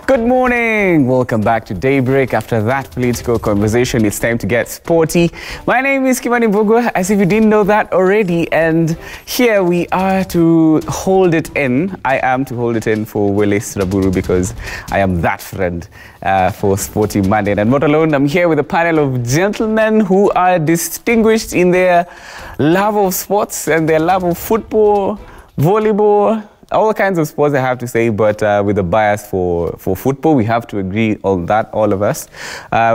Good morning. Welcome back to Daybreak. After that political conversation, it's time to get sporty. My name is Kimani Bugwa, as if you didn't know that already. And here we are to hold it in. I am to hold it in for Willis Raburu because I am that friend for Sporty Monday. And not alone, I'm here with a panel of gentlemen who are distinguished in their love of sports and their love of football, volleyball, all kinds of sports, I have to say, but with a bias for football. We have to agree on that, all of us.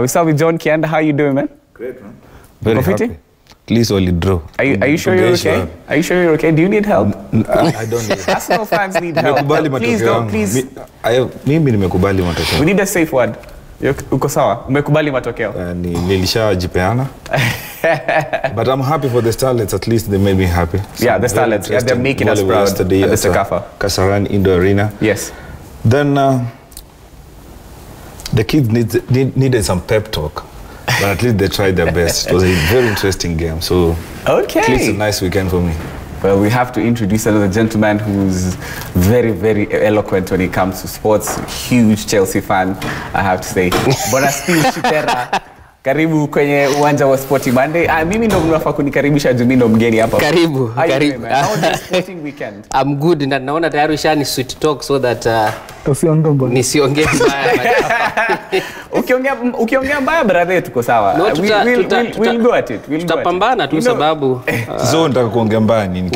We start with John Kianda. How are you doing, man? Great, man. Very happy. At least only draw. Are you sure you're okay? Are you sure you're okay? Do you need help? I don't need help. Arsenal fans need help. Please don't, please. Mimi nimekubali matokeo. We need a safe word. Uko sawa? Umekubali matokeo? Nilishajipeana. But I'm happy for the Starlets. At least they made me happy. So yeah, the Starlets. Yeah, they're making us proud at the Sekafa. Kasarani Indoor Arena. Yes. Then the kids needed some pep talk. But at least they tried their best. It was a very interesting game. So okay. At least a nice weekend for me. Well, we have to introduce another gentleman who's very, very eloquent when it comes to sports. Huge Chelsea fan, I have to say. Bwana Steve Shitera, karibu kwenye uwanja wa Sporty Monday. Mimi ndo mnafaa kunikaribisha juu mimi ndo mgeni hapa. Karibu. How was your sporting weekend? I'm good. Na naona tayari ushani sweet talk so that nisiongee mbaya. Ukiongea mbaya brother tuko sawa. No, we'll go at it. Tutapambana tu sababu so nataka kuongea mbaya nini?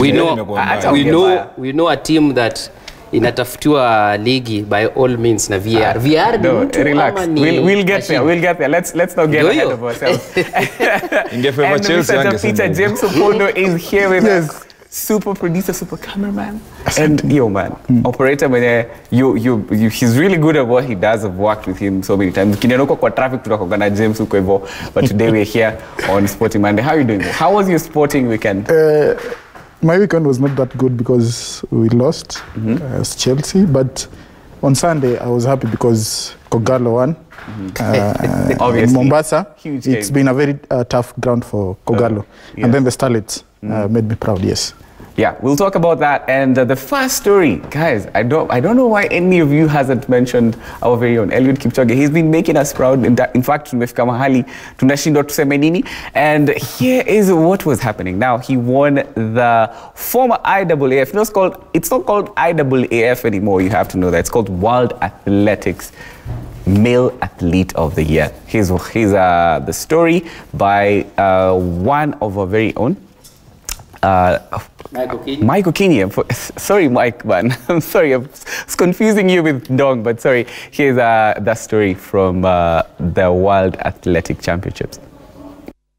We know a team that inatafutiwa ligi by all means na VR. VR no, relax. We'll get there. We'll get there. Let's not get ahead of ourselves. And Mr. Peter James Opondo is here with us. Super producer, super cameraman, and yo man, operator. He's really good at what he does. I've worked with him so many times. Kinenoko kwa traffic tunakogana James uko hivyo, but today we're here on Sporty Monday. How are you doing? How was your sporting weekend? My weekend was not that good because we lost as Chelsea, but on Sunday I was happy because Kogalo won. In Mombasa, it's been a very tough ground for Kogalo, and then the Starlets made me proud. Yes. Yeah, we'll talk about that. And the first story, guys, I don't know why any of you hasn't mentioned our very own Eliud Kipchoge. He's been making us proud. In fact, tumefika mahali tunashindwa tuseme nini. And here is what was happening. Now, he won the former IAAF. It's not called IAAF anymore. You have to know that. It's called World Athletics Male Athlete of the Year. Here's the story by one of our very own. Michael Kenya. Sorry, Mike, man. I'm sorry, I'm confusing you with Dong, but sorry. Here's that story from the World Athletic Championships.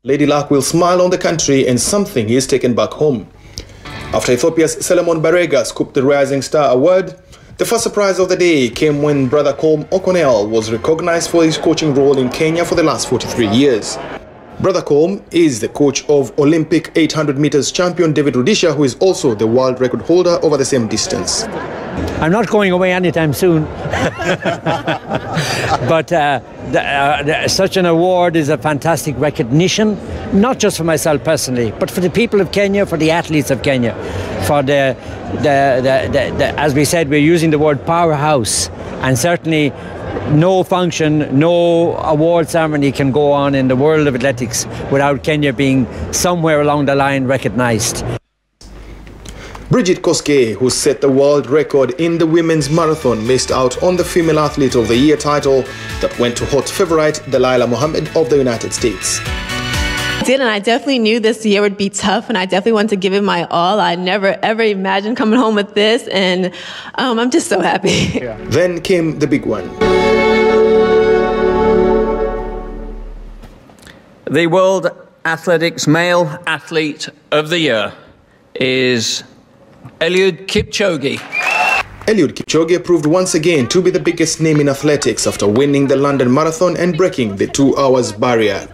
Lady Luck will smile on the country and something is taken back home. After Ethiopia's Solomon Barega scooped the Rising Star Award, the first surprise of the day came when brother Colm O'Connell was recognized for his coaching role in Kenya for the last 43 years. Brother Colm is the coach of Olympic 800 meters champion David Rudisha, who is also the world record holder over the same distance. I'm not going away anytime soon. But such an award is a fantastic recognition, not just for myself personally, but for the people of Kenya, for the athletes of Kenya, for as we said, we're using the word powerhouse, and certainly no function, no award ceremony can go on in the world of athletics without Kenya being somewhere along the line recognized. Bridget Koske, who set the world record in the women's marathon, missed out on the Female Athlete of the Year title that went to hot favorite Delilah Mohammed of the United States. And I definitely knew this year would be tough, and I definitely wanted to give it my all. I never ever imagined coming home with this, and I'm just so happy. Yeah. Then came the big one. The World Athletics Male Athlete of the Year is Eliud Kipchoge. Eliud Kipchoge proved once again to be the biggest name in athletics after winning the London Marathon and breaking the 2 hours barrier.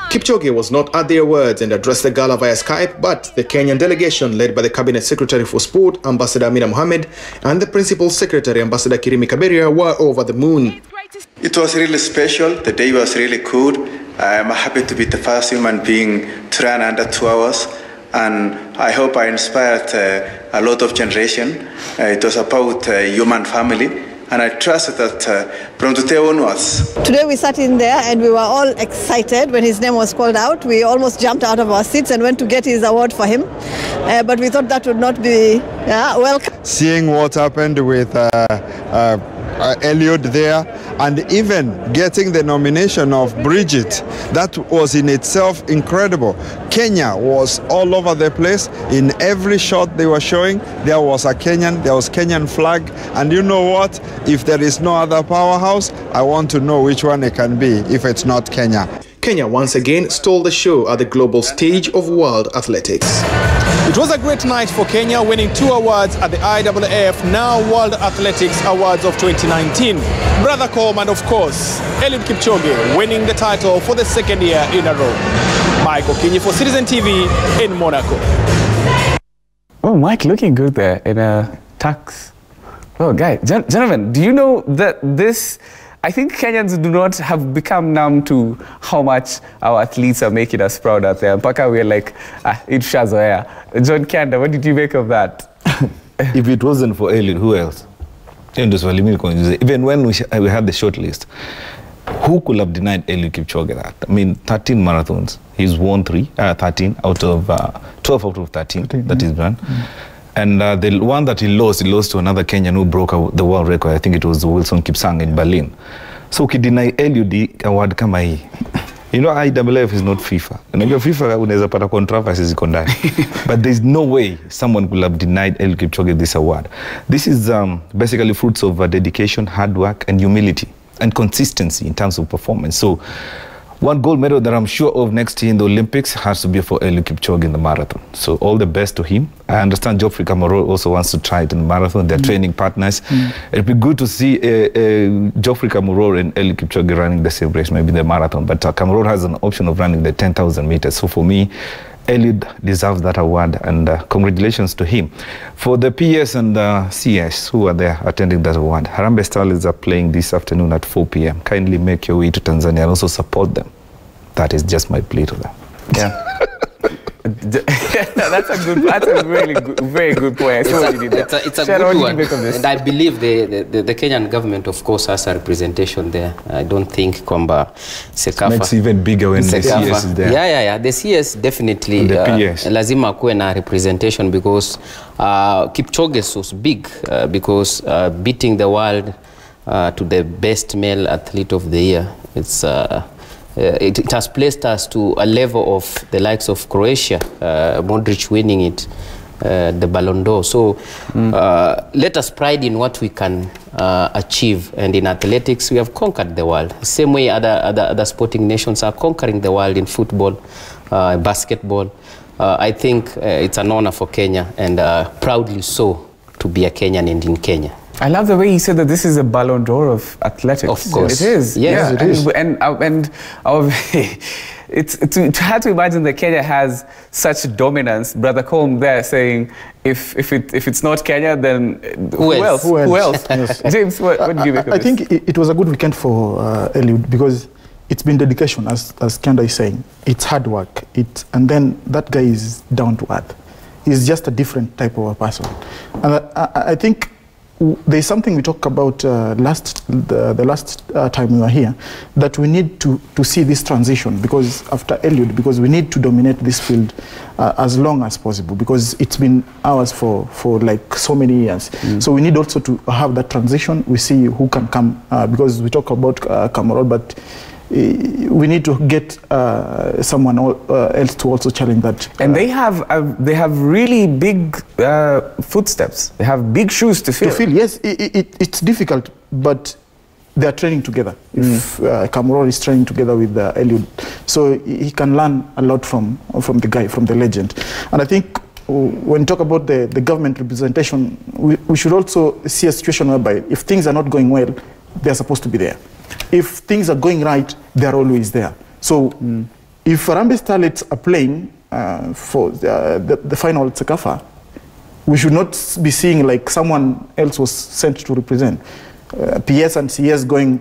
Kipchoge was not at the awards and addressed the gala via Skype, but the Kenyan delegation, led by the Cabinet Secretary for Sport, Ambassador Amina Mohamed, and the Principal Secretary, Ambassador Kirimi Kaberia, were over the moon. It was really special. The day was really good. I'm happy to be the first human being to run under 2 hours, and I hope I inspired a lot of generation. It was about human family, and I trust that from today onwards. Today we sat in there and we were all excited when his name was called out. We almost jumped out of our seats and went to get his award for him, but we thought that would not be welcome. Seeing what happened with Eliud there, and even getting the nomination of Bridget, that was in itself incredible. Kenya was all over the place. In every shot they were showing, there was a Kenyan, there was Kenyan flag, and you know what? If there is no other powerhouse, I want to know which one it can be if it's not Kenya. Kenya once again stole the show at the global stage of world athletics. It was a great night for Kenya, winning 2 awards at the IAAF Now World Athletics Awards of 2019. Brother Colm and, of course, Eliud Kipchoge winning the title for the 2nd year in a row. Michael Kinyi for Citizen TV in Monaco. Oh, Mike looking good there in a tux. Oh, guys, gentlemen, do you know that this... I think Kenyans do not have become numb to how much our athletes are making us proud out there. Mpaka we're like, it's shazoea. John Kanda, what did you make of that? If it wasn't for Eliud, who else? Even when we had the short list, who could have denied Eliud Kipchoge that? I mean, 13 marathons. He's won 13 out of 12 out of 13 that he's done. And the one that he lost to another Kenyan who broke the world record. I think it was Wilson Kipsang in Berlin. So he denied Eliud the award kama hii. You know, IAAF is not FIFA. Unajua FIFA unaweza pata controversies ziko ndani. But there's no way someone could have denied Eliud Kipchoge this award. This is basically fruits of dedication, hard work, and humility, and consistency in terms of performance. So, one gold medal that I'm sure of next year in the Olympics has to be for Eliud Kipchoge in the marathon. So all the best to him. I understand Geoffrey Kamworor also wants to try it in the marathon. They're training partners. It'd be good to see Geoffrey Kamworor and Eliud Kipchoge running the same race, maybe the marathon. But Kamworor has an option of running the 10,000 meters. So for me, Eliud deserves that award, and congratulations to him. For the PS and CS who are there attending that award, Harambee Starlets are playing this afternoon at 4 p.m. Kindly make your way to Tanzania and also support them. That is just my plea to them. Yeah. That's a really good, very good point. It's a good one. And I believe the Kenyan government, of course, has a representation there. I don't think Kwamba Sekafa makes even bigger when the CS is there. Yeah. The CS definitely lazima kuwe na representation, because Kipchoge was big because beating the world to the best male athlete of the year. It has placed us to a level of the likes of Croatia, Modric winning it, the Ballon d'Or. So let us pride in what we can achieve. And in athletics, we have conquered the world. Same way other sporting nations are conquering the world in football, basketball. I think it's an honor for Kenya, and proudly so, to be a Kenyan and in Kenya. I love the way he said that this is a Ballon d'Or of athletics. Of course. It is. Yes, it is. And it's hard to imagine that Kenya has such dominance. Brother Colm there saying, if it's not Kenya, then who else? Who else? Yes. James, what do you make of this? I think it was a good weekend for Eliud, because it's been dedication, as Kanda is saying. It's hard work. And then that guy is down to earth. He's just a different type of a person. And I think there's something we talked about the last time we were here, that we need to see this transition, because after Eliud, because we need to dominate this field as long as possible, because it's been ours for like so many years. So we need also to have that transition. We see who can come, because we talk about Kamworor, but we need to get someone else to also challenge that. And they have really big footsteps. They have big shoes to fill. Yes, it's difficult, but they are training together. If Kamworor is training together with Eliud, so he can learn a lot from the guy, from the legend. And I think when we talk about the government representation, we should also see a situation whereby if things are not going well, they are supposed to be there. If things are going right, they are always there. So if Harambee Starlets are playing for the final Sekafa, we should not be seeing like someone else was sent to represent. PS and CS going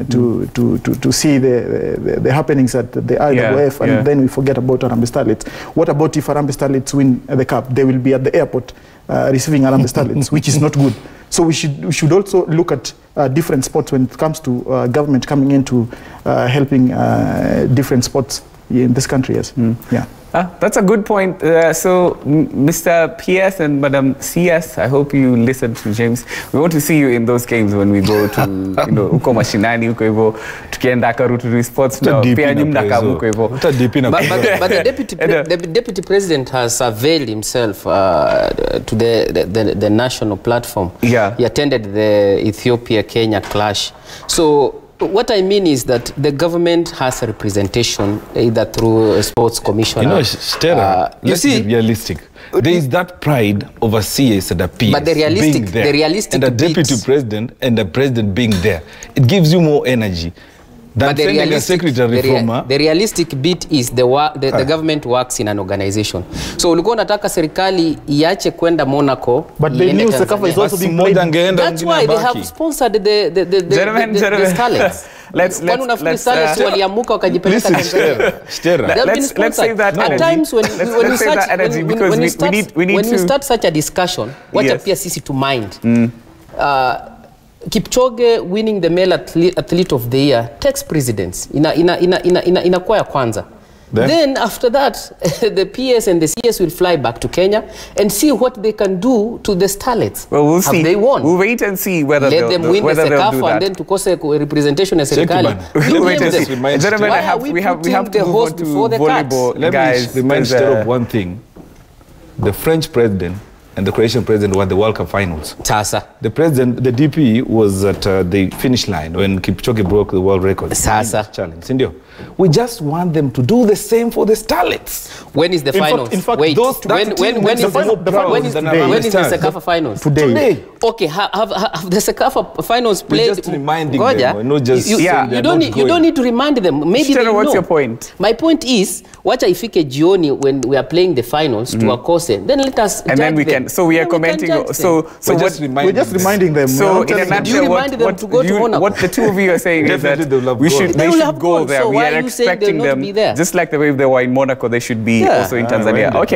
to see the happenings at the IAAF, and then we forget about Harambee Starlets. What about if Harambee Starlets win the cup? They will be at the airport receiving Harambee Starlets, which is not good. So we should also look at different sports when it comes to government coming into helping different sports in this country. Yes. Yeah. That's a good point. So, Mr. PS and Madam CS, I hope you listened to James. We want to see you in those games when we go to, you know, uko mashinani, uko hivyo, tukienda Karuturi Sports now. Pia nyumna kabuko hivyo. But the deputy president has availed himself to the national platform. Yeah. He attended the Ethiopia-Kenya clash. So, what I mean is that the government has a representation either through a sports commissioner. You know, Stera, let's be realistic. There is that pride over CS and the PS but the realistic and the deputy president and the president being there. It gives you more energy. But the realistic bit is the government works in an organization. So ulikuwa unataka serikali iache kwenda Monaco. But the new Sekafa is also being played. That's why they have sponsored the starlets. Let's waliamuka wakajipeleka Tanzania. Let's save that energy. At times when you start such a discussion, what appears easy to mind. Kipchoge winning the male athlete of the year takes precedence. Inakuwa ya kwanza. Then after that, the PS and the CS will fly back to Kenya and see what they can do to the starlets. Well, we'll see. They won. We'll wait and see whether let them win the Sekafa and then to cause a representation as serikali. We'll wait and see. Gentlemen, we have to move on to volleyball. Let me remind you of one thing. The French president and the Croatian president were the World Cup finals. Sasa. The president, the DP, was at the finish line when Kipchoge broke the world record. Sasa. Challenge. Sindio? We just want them to do the same for the starlets. When is the finals? In fact, wait. When is the Sekafa finals? Today. Okay, have the Sekafa finals played? We're just reminding them. Not just you don't need to remind them. Maybe they know. What's your point? My point is, wacha ifike jioni when we are playing the finals to wakose. Then let us and then we them. Can. So we are commenting. So we're just reminding them. So in a nutshell, what the two of you are saying is that they should go there. We are expecting them, just like the way they were in Monaco, they should be also in Tanzania. Okay.